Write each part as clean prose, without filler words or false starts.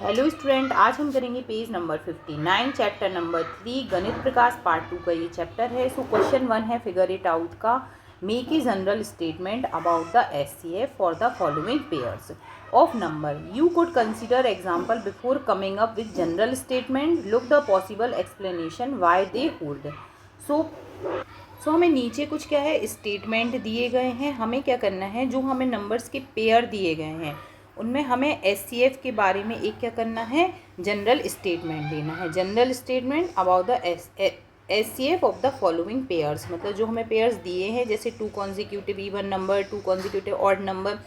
Hello student, आज हम करेंगे पेज नंबर 59 चैप्टर नंबर 3 गणित प्रकाश पार्ट 2 का ये चैप्टर है। सो क्वेश्चन 1 है फिगर इट आउट का। Make a general statement about the HCF for the following pairs of number. You could consider example before coming up with general statement. Look the possible explanation why they hold. So हमें नीचे कुछ क्या है statement दिए गए हैं। हमें क्या करना है, जो हमें नंबर्स के पेयर दिए गए हैं उनमें हमें एचसीएफ के बारे में एक क्या करना है, जनरल स्टेटमेंट देना है। General statement about the HCF of the following pairs, मतलब जो हमें पेयर्स दिए हैं जैसे 2 consecutive even number, 2 consecutive odd number,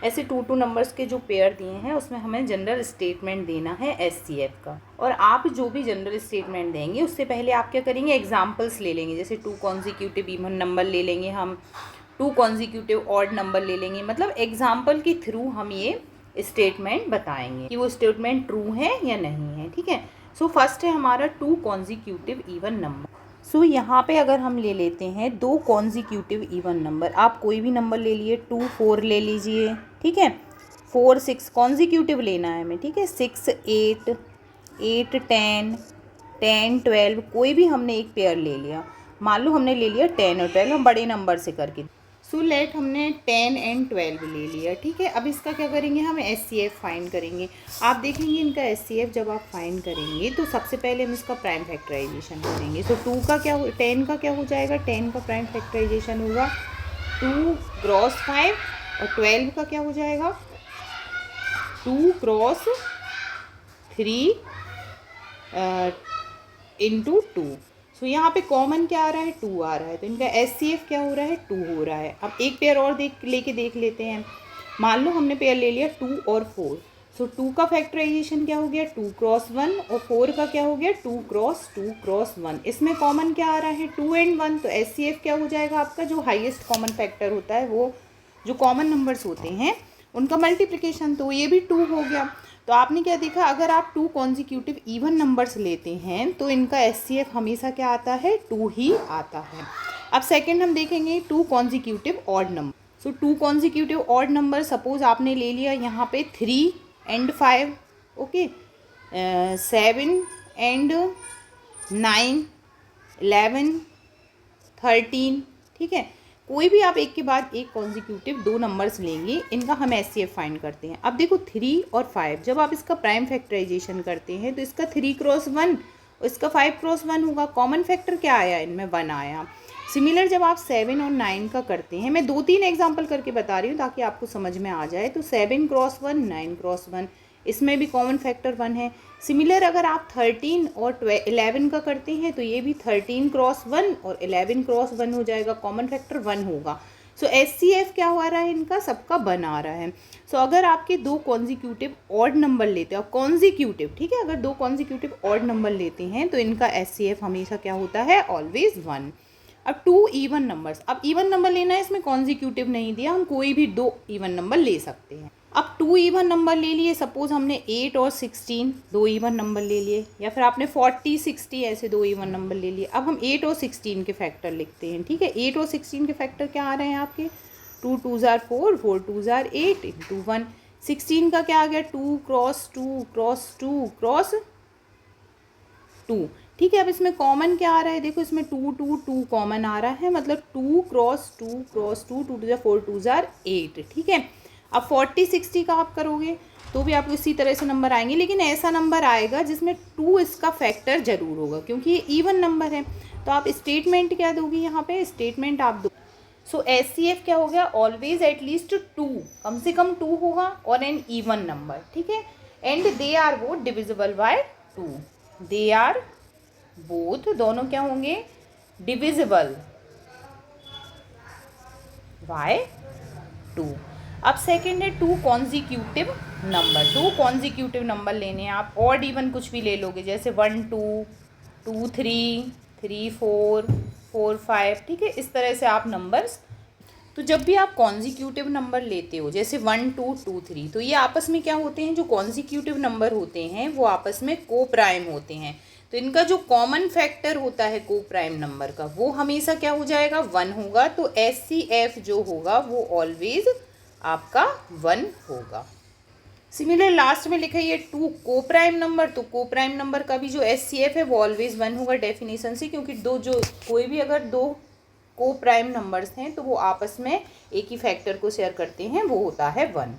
ऐसे 2 नंबर्स के जो पेयर दिए हैं उसमें हमें जनरल स्टेटमेंट देना है एचसीएफ का। और आप जो भी जनरल स्टेटमेंट देंगे उससे पहले आप क्या करेंगे, एग्जाम्पल्स ले लेंगे। जैसे 2 कॉन्जिक्यूटिव इवन नंबर ले लेंगे हम, 2 कॉन्जिक्यूटिव ऑड नंबर ले लेंगे। मतलब एग्जाम्पल के थ्रू हम ये स्टेटमेंट बताएंगे कि वो स्टेटमेंट ट्रू है या नहीं है। ठीक है। सो फर्स्ट है हमारा 2 कॉन्जिक्यूटिव इवन नंबर। सो यहाँ पे अगर हम ले लेते हैं 2 कॉन्जिक्यूटिव इवन नंबर, आप कोई भी नंबर ले लिए, 2 4 ले लीजिए। ठीक है, 4 6 कॉन्जिक्यूटिव लेना है हमें। ठीक है, 6 8 8 10 10 12 कोई भी हमने एक पेयर ले लिया। मान लो हमने ले लिया 10 और 12, हम बड़े नंबर से करके। सो लेट हमने 10 एंड 12 ले लिया। ठीक है, अब इसका क्या करेंगे, हम एचसीएफ फाइंड करेंगे। आप देखेंगे इनका एचसीएफ जब आप फाइंड करेंगे तो सबसे पहले हम इसका प्राइम फैक्टराइजेशन करेंगे। सो 2 का क्या 10 का क्या हो जाएगा, 10 का प्राइम फैक्टराइजेशन होगा 2 क्रॉस 5 और 12 का क्या हो जाएगा 2 क्रॉस 3 इंटू 2। सो यहाँ पे कॉमन क्या आ रहा है, 2 आ रहा है, तो इनका एचसीएफ क्या हो रहा है, 2 हो रहा है। अब एक पेयर और देख लेते हैं। मान लो हमने पेयर ले लिया 2 और 4। सो 2 का फैक्टराइजेशन क्या हो गया 2 क्रॉस 1 और 4 का क्या हो गया 2 क्रॉस 1। इसमें कॉमन क्या आ रहा है 2 एंड 1, तो एचसीएफ क्या हो जाएगा आपका, जो हाईएस्ट कॉमन फैक्टर होता है वो जो कॉमन नंबर्स होते हैं उनका मल्टीप्लिकेशन, तो ये भी 2 हो गया। तो आपने क्या देखा, अगर आप 2 कॉन्जिक्यूटिव इवन नंबर्स लेते हैं तो इनका एचसीएफ हमेशा क्या आता है 2 ही आता है। अब सेकंड हम देखेंगे 2 कॉन्जिक्यूटिव ऑड नंबर। सो 2 कॉन्जिक्यूटिव ऑड नंबर, सपोज आपने ले लिया यहाँ पे 3 एंड 5, ओके, 7 एंड 9, 11, 13। ठीक है, कोई भी आप एक के बाद एक कॉन्जिक्यूटिव 2 नंबर्स लेंगे, इनका हम एचसीएफ फाइंड करते हैं। अब देखो 3 और 5 जब आप इसका प्राइम फैक्टराइजेशन करते हैं तो इसका 3 क्रॉस 1 और इसका 5 क्रॉस 1 होगा। कॉमन फैक्टर क्या आया, इनमें 1 आया। सिमिलर जब आप 7 और 9 का करते हैं, मैं 2-3 एग्जाम्पल करके बता रही हूँ ताकि आपको समझ में आ जाए। तो 7 क्रॉस 1 9 क्रॉस 1, इसमें भी कॉमन फैक्टर 1 है। सिमिलर अगर आप 13 और 11 का करते हैं तो ये भी 13 क्रॉस 1 और 11 क्रॉस 1 हो जाएगा, कॉमन फैक्टर 1 होगा। सो एचसीएफ क्या हो रहा है, इनका सबका बना रहा है। सो अगर आपके 2 कॉन्जिक्यूटिव ऑड नंबर लेते हैं, कॉन्जिक्यूटिव, ठीक है, अगर 2 कॉन्जिक्यूटिव ऑड नंबर लेते हैं तो इनका एचसीएफ हमेशा क्या होता है, ऑलवेज 1। अब 2 इवन नंबर्स, अब इवन नंबर लेना है, इसमें कॉन्जिक्यूटिव नहीं दिया, हम कोई भी 2 इवन नंबर ले सकते हैं। अब 2 इवन नंबर ले लिए, सपोज हमने 8 और 16 2 इवन नंबर ले लिए, या फिर आपने 40 60 ऐसे 2 इवन नंबर ले लिए। अब हम 8 और 16 के फैक्टर लिखते हैं। ठीक है, 8 और 16 के फैक्टर क्या आ रहे हैं आपके, 2 2 ज़ार 4 4 2 ज़ार 8 इंटू 1। 16 का क्या आ गया 2 क्रॉस 2 क्रॉस 2 क्रॉस 2। ठीक है, अब इसमें कॉमन क्या आ रहा है, देखो इसमें 2 2 2 कॉमन आ रहा है, मतलब 2 क्रॉस 2 क्रॉस 2 2 2 ज़ार 4 2 ज़ार 8। ठीक है, अब 40 60 का आप करोगे तो भी आपको इसी तरह से नंबर आएंगे, लेकिन ऐसा नंबर आएगा जिसमें 2 इसका फैक्टर जरूर होगा क्योंकि ये इवन नंबर है। तो आप स्टेटमेंट क्या दोगे, यहाँ पे स्टेटमेंट आप दो। सो एचसीएफ क्या हो गया, ऑलवेज एटलीस्ट 2, कम से कम 2 होगा और एन इवन नंबर। ठीक है, and they are both divisible by 2, they are both, दोनों क्या होंगे, डिविजिबल बाय 2। अब सेकेंड है 2 कॉन्जिक्यूटिव नंबर। 2 कॉन्जिक्यूटिव नंबर लेने हैं आप, ऑड इवन कुछ भी ले लोगे, जैसे 1 2 2 3 3 4 4 5। ठीक है, इस तरह से आप नंबर्स। तो जब भी आप कॉन्जिक्यूटिव नंबर लेते हो जैसे 1 2 2 3, तो ये आपस में क्या होते हैं, जो कॉन्जिक्यूटिव नंबर होते हैं वो आपस में को प्राइम होते हैं। तो इनका जो कॉमन फैक्टर होता है को प्राइम नंबर का, वो हमेशा क्या हो जाएगा 1 होगा। तो एचसीएफ जो होगा वो ऑलवेज आपका 1 होगा। सिमिलर लास्ट में लिखा है ये 2 को प्राइम नंबर, तो को प्राइम नंबर का भी जो SCF है वो ऑलवेज 1 होगा डेफिनेशन से, क्योंकि कोई भी अगर 2 को प्राइम नंबर्स हैं तो वो आपस में एक ही फैक्टर को शेयर करते हैं, वो होता है 1।